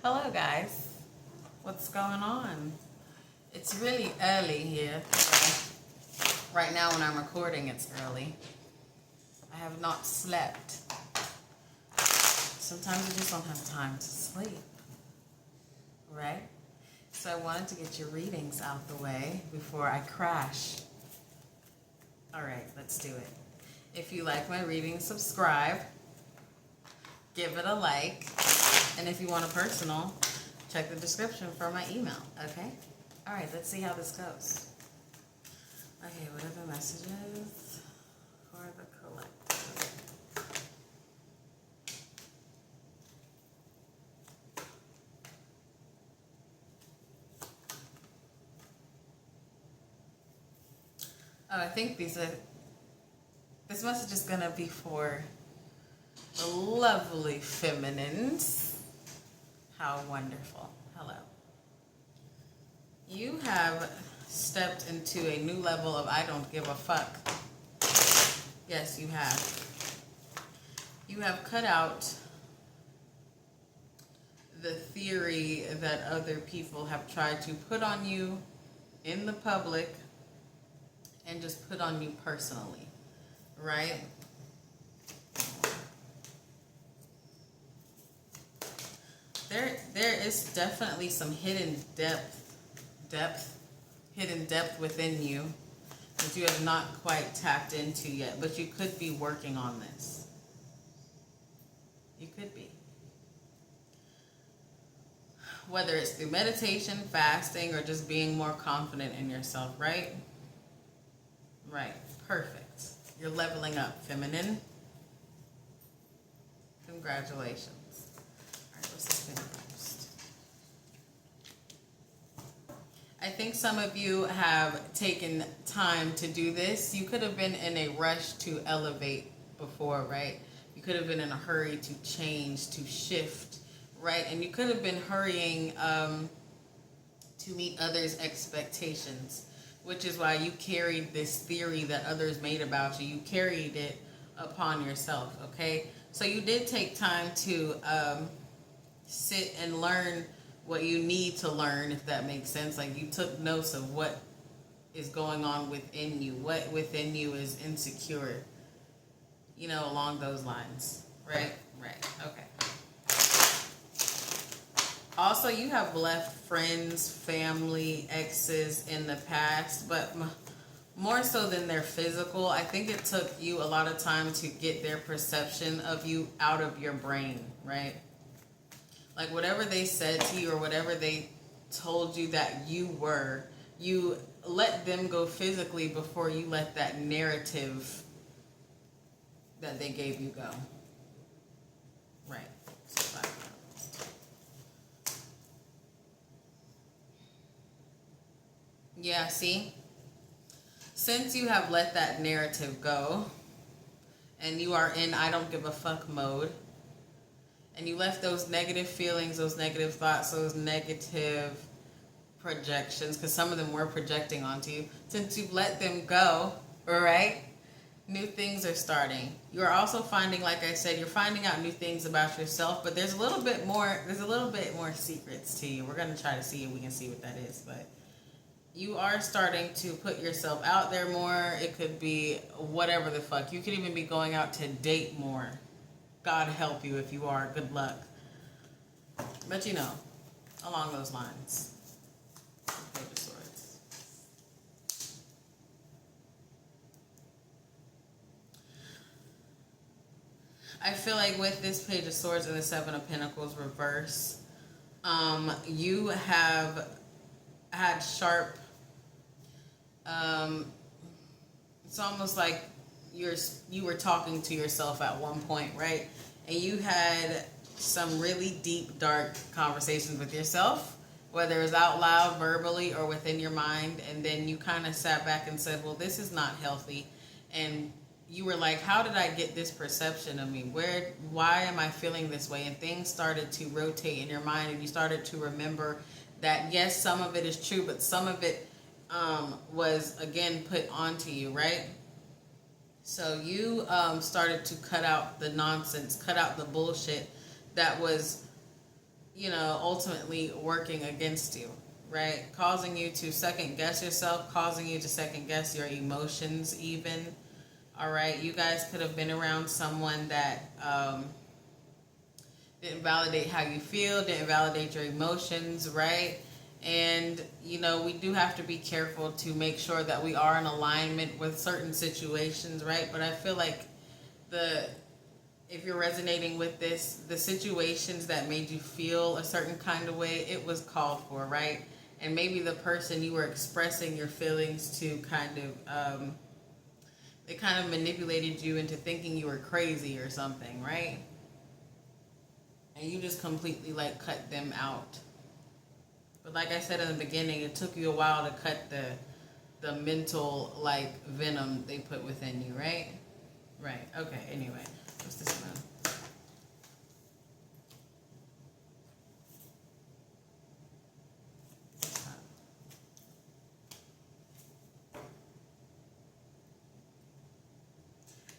Hello guys, what's going on? It's really early here. Right now when I'm recording it's early. I have not slept. Sometimes I just don't have time to sleep, right? So I wanted to get your readings out the way before I crash. Alright, let's do it. If you like my readings, subscribe. Give it a like. And if you want a personal, check the description for my email, okay? All right, let's see how this goes. Okay, what are the messages for the collective? Oh, I think this message is going to be for the lovely feminines. How wonderful. Hello. You have stepped into a new level of I don't give a fuck. Yes, you have. You have cut out the theory that other people have tried to put on you in the public and just put on you personally, right? There is definitely some hidden depth within you that you have not quite tapped into yet, but you could be working on this. You could be. Whether it's through meditation, fasting, or just being more confident in yourself, right? Right. Perfect. You're leveling up, feminine. Congratulations. I think some of you have taken time to do this. You could have been in a rush to elevate before, right? You could have been in a hurry to change, to shift, right? And you could have been hurrying to meet others' expectations, which is why you carried this theory that others made about you. You carried it upon yourself, okay? So you did take time to sit and learn what you need to learn, if that makes sense. Like you took notes of what is going on within you, what within you is insecure, you know, along those lines, right? Okay. Also, you have left friends, family, exes in the past, but more so than their physical, I think it took you a lot of time to get their perception of you out of your brain, right? Like whatever they said to you or whatever they told you that you were, you let them go physically before you let that narrative that they gave you go. Right. Yeah, see? Since you have let that narrative go and you are in I don't give a fuck mode, and you left those negative feelings, those negative thoughts, those negative projections, because some of them were projecting onto you. Since you've let them go, all right, new things are starting. You're also finding, like I said, you're finding out new things about yourself, but there's a little bit more secrets to you. We're going to try to see if we can see what that is, but you are starting to put yourself out there more. It could be whatever the fuck. You could even be going out to date more. God help you if you are. Good luck. But you know, along those lines. Page of Swords. I feel like with this Page of Swords and the Seven of Pentacles reverse, you have had sharp, it's almost like you were talking to yourself at one point, right? And you had some really deep, dark conversations with yourself, whether it was out loud, verbally, or within your mind. And then you kind of sat back and said, well, this is not healthy. And you were like, how did I get this perception of me? Why am I feeling this way? And things started to rotate in your mind, and you started to remember that, yes, some of it is true, but some of it was, again, put onto you, right? So you started to cut out the nonsense, cut out the bullshit that was you know, ultimately working against you, right? Causing you to second guess yourself, causing you to second guess your emotions even. All right, you guys could have been around someone that didn't validate how you feel, didn't validate your emotions, right? And, you know, we do have to be careful to make sure that we are in alignment with certain situations, right? But I feel like if you're resonating with this, the situations that made you feel a certain kind of way, it was called for, right? And maybe the person you were expressing your feelings to they kind of manipulated you into thinking you were crazy or something, right? And you just completely like cut them out. But like I said in the beginning, it took you a while to cut the mental like venom they put within you, right? Right. Okay. Anyway, what's this one?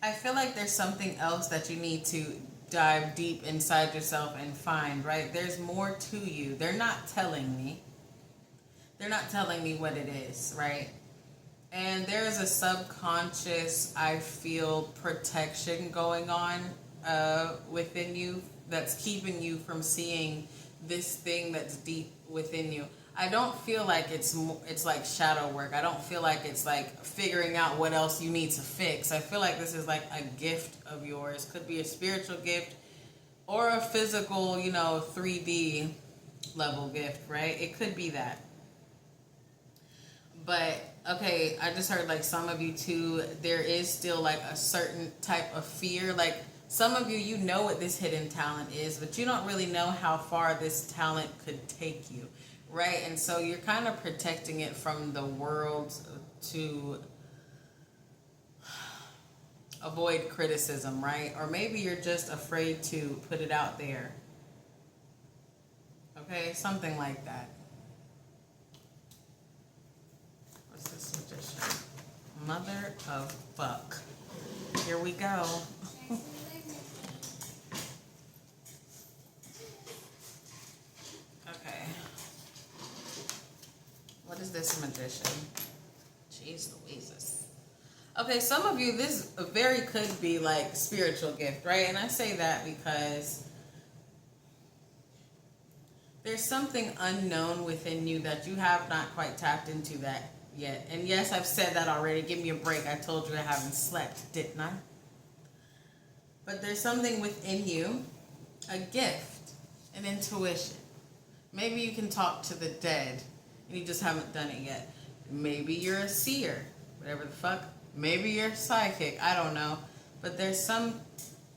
I feel like there's something else that you need to dive deep inside yourself and find, right? There's more to you. They're not telling me. They're not telling me what it is, right? And there is a subconscious, I feel, protection going on within you that's keeping you from seeing this thing that's deep within you. I don't feel like it's like shadow work. I don't feel like it's like figuring out what else you need to fix. I feel like this is like a gift of yours. Could be a spiritual gift or a physical, you know, 3D level gift, right? It could be that. But okay, I just heard like some of you too, there is still like a certain type of fear. Like some of you, you know what this hidden talent is, but you don't really know how far this talent could take you, right? And so you're kind of protecting it from the world to avoid criticism, right? Or maybe you're just afraid to put it out there. Okay, something like that. What's this magician? Mother of fuck. Here we go. Okay. What is this magician? Jeez Louises. Okay, some of you, this very could be like spiritual gift, right? And I say that because there's something unknown within you that you have not quite tapped into that yet. And yes, I've said that already. Give me a break. I told you I haven't slept, didn't I? But there's something within you, a gift, an intuition. Maybe you can talk to the dead and you just haven't done it yet. Maybe you're a seer, whatever the fuck. Maybe you're psychic. I don't know. But there's some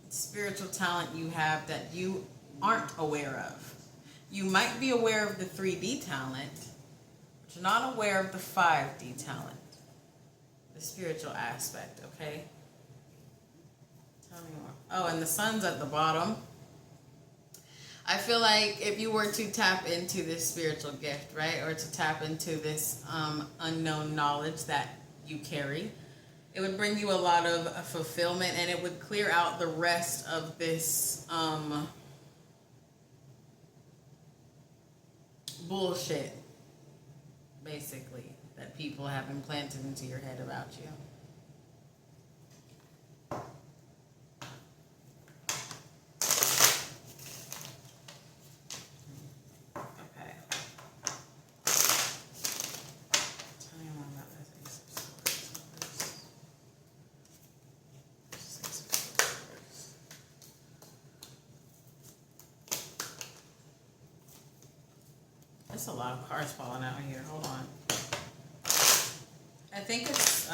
spiritual talent you have that you aren't aware of. You might be aware of the 3D talent, but you're not aware of the 5D talent, the spiritual aspect, okay? Tell me more. Oh, and the sun's at the bottom. I feel like if you were to tap into this spiritual gift, right, or to tap into this unknown knowledge that you carry, it would bring you a lot of fulfillment, and it would clear out the rest of this bullshit, basically, that people have implanted into your head about you. Okay. Tell me more about this Ace of Swords. Ace of Swords. There's a lot of cards falling out here. Hold on. I think it's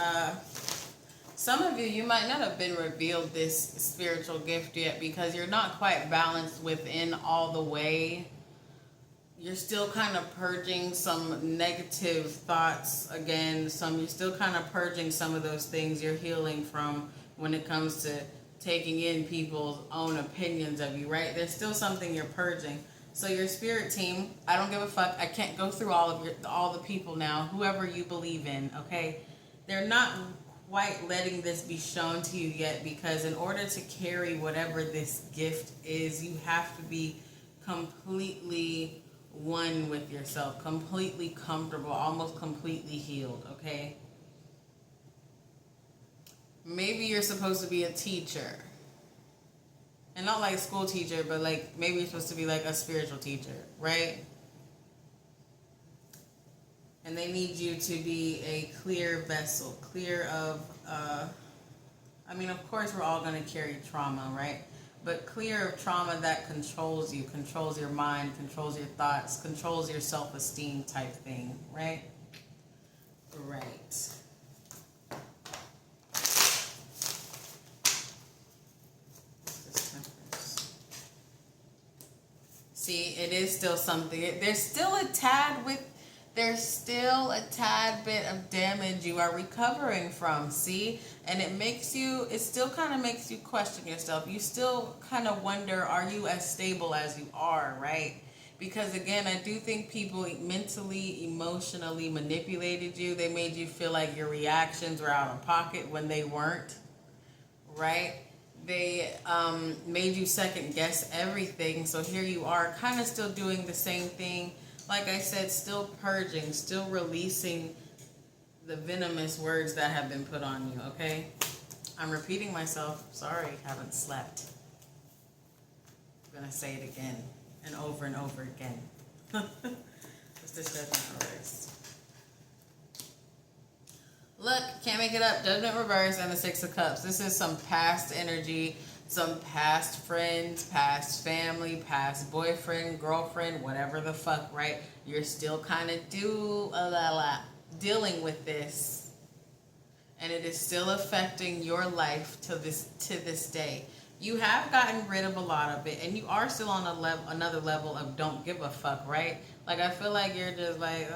some of you might not have been revealed this spiritual gift yet because you're not quite balanced within all the way. You're still kind of purging some negative thoughts again. You're still kind of purging some of those things you're healing from when it comes to taking in people's own opinions of you, right? There's still something you're purging. So your spirit team, I don't give a fuck. I can't go through all the people now, whoever you believe in, okay? They're not quite letting this be shown to you yet because in order to carry whatever this gift is, you have to be completely one with yourself, completely comfortable, almost completely healed, okay? Maybe you're supposed to be a teacher. And not like a school teacher, but like maybe you're supposed to be like a spiritual teacher, right? And they need you to be a clear vessel, clear of, I mean, of course we're all going to carry trauma, right? But clear of trauma that controls you, controls your mind, controls your thoughts, controls your self-esteem type thing, right? Right. See, it is still something. There's still a tad bit of damage you are recovering from, see? And it still kind of makes you question yourself. You still kind of wonder, are you as stable as you are, right? Because again, I do think people mentally, emotionally manipulated you. They made you feel like your reactions were out of pocket when they weren't, right? They made you second guess everything. So here you are kind of still doing the same thing. Like I said, still purging, still releasing the venomous words that have been put on you, okay? I'm repeating myself. Sorry, haven't slept. I'm going to say it again and over again. It's this judgment reverse. Look, can't make it up. Judgment reverse and the Six of Cups. This is some past energy, some past friends, past family, past boyfriend, girlfriend, whatever the fuck, right? You're still kind of dealing with this, and it is still affecting your life to this day. You have gotten rid of a lot of it, and you are still on another level of don't give a fuck, right? Like, I feel like you're just like,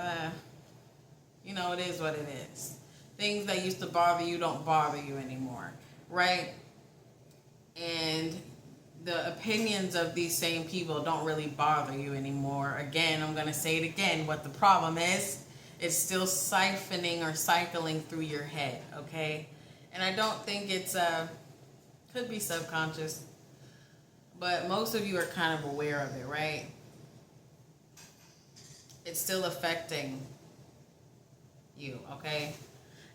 you know, it is what it is. Things that used to bother you don't bother you anymore, right? And the opinions of these same people don't really bother you anymore. Again, I'm going to say it again. What the problem is, it's still siphoning or cycling through your head, okay? And I don't think it's, could be subconscious, but most of you are kind of aware of it, right? It's still affecting you, okay?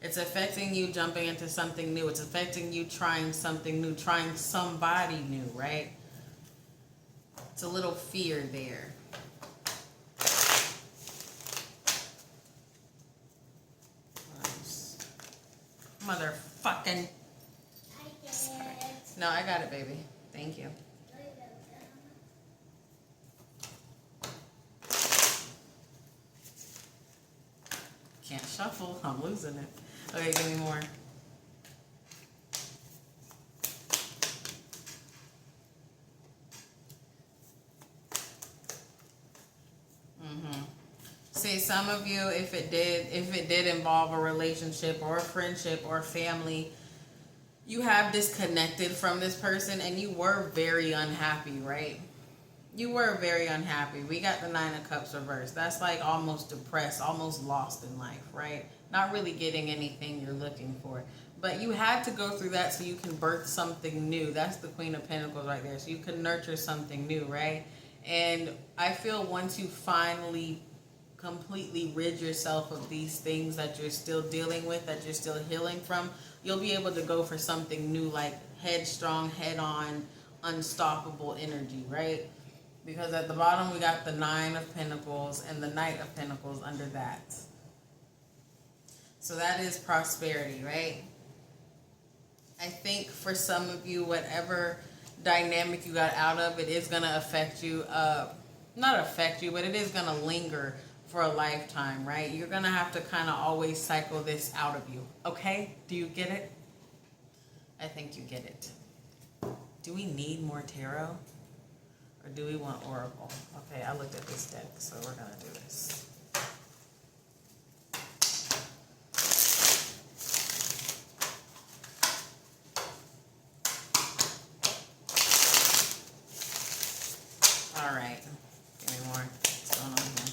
It's affecting you jumping into something new. It's affecting you trying something new, trying somebody new, right? It's a little fear there. Motherfucking. No, I got it, baby. Thank you. Can't shuffle. I'm losing it. Okay, give me more. See, some of you, if it did involve a relationship or a friendship or family, you have disconnected from this person and you were very unhappy, right? You were very unhappy. We got the Nine of Cups reversed. That's like almost depressed, almost lost in life, right? Not really getting anything you're looking for. But you had to go through that so you can birth something new. That's the Queen of Pentacles right there. So you can nurture something new, right? And I feel once you finally completely rid yourself of these things that you're still dealing with, that you're still healing from, you'll be able to go for something new, like headstrong, head-on, unstoppable energy, right? Because at the bottom we got the Nine of Pentacles and the Knight of Pentacles under that. So that is prosperity, right? I think for some of you, whatever dynamic you got out of, it is going to affect you, not affect you, but it is going to linger for a lifetime, right? You're going to have to kind of always cycle this out of you, okay? Do you get it? I think you get it. Do we need more tarot? Or do we want oracle? Okay, I looked at this deck, so we're going to do this. All right. Give me more. What's going on here?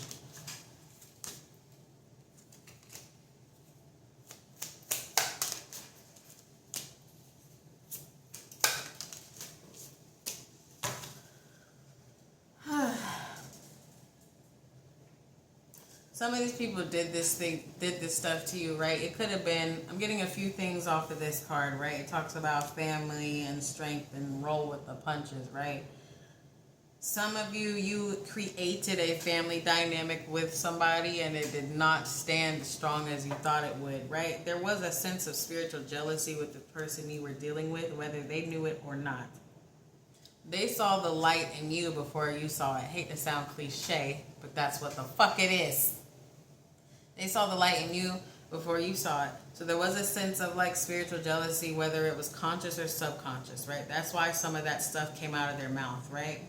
Some of these people did this stuff to you, right? It could have been, I'm getting a few things off of this card, right? It talks about family and strength and roll with the punches, right? Some of you created a family dynamic with somebody and it did not stand as strong as you thought it would, right? There was a sense of spiritual jealousy with the person you were dealing with, whether they knew it or not. They saw the light in you before you saw it. I hate to sound cliche, but that's what the fuck it is. They saw the light in you before you saw it. So there was a sense of like spiritual jealousy, whether it was conscious or subconscious, right? That's why some of that stuff came out of their mouth, right?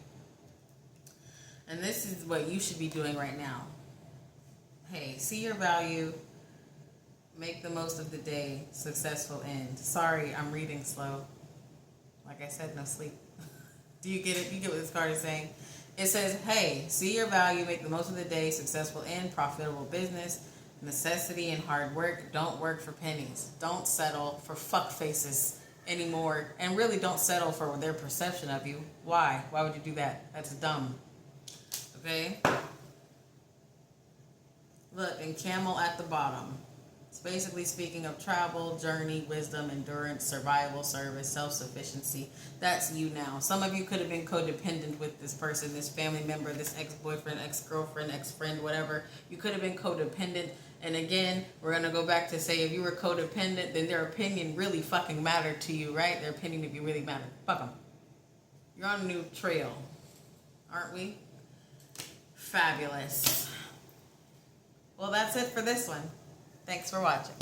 And this is what you should be doing right now. Hey, see your value. Make the most of the day. Successful end. Sorry, I'm reading slow. Like I said, no sleep. Do you get it? You get what this card is saying? It says, hey, see your value. Make the most of the day. Successful end. Profitable business. Necessity and hard work. Don't work for pennies. Don't settle for fuck faces anymore. And really don't settle for their perception of you. Why? Why would you do that? That's dumb. Okay? Look, and camel at the bottom. It's basically speaking of travel, journey, wisdom, endurance, survival, service, self-sufficiency. That's you now. Some of you could have been codependent with this person, this family member, this ex-boyfriend, ex-girlfriend, ex-friend, whatever. You could have been codependent. And again, we're going to go back to say if you were codependent, then their opinion really fucking mattered to you, right? Their opinion of you really mattered. Fuck them. You're on a new trail, aren't we? Fabulous. Well, that's it for this one. Thanks for watching.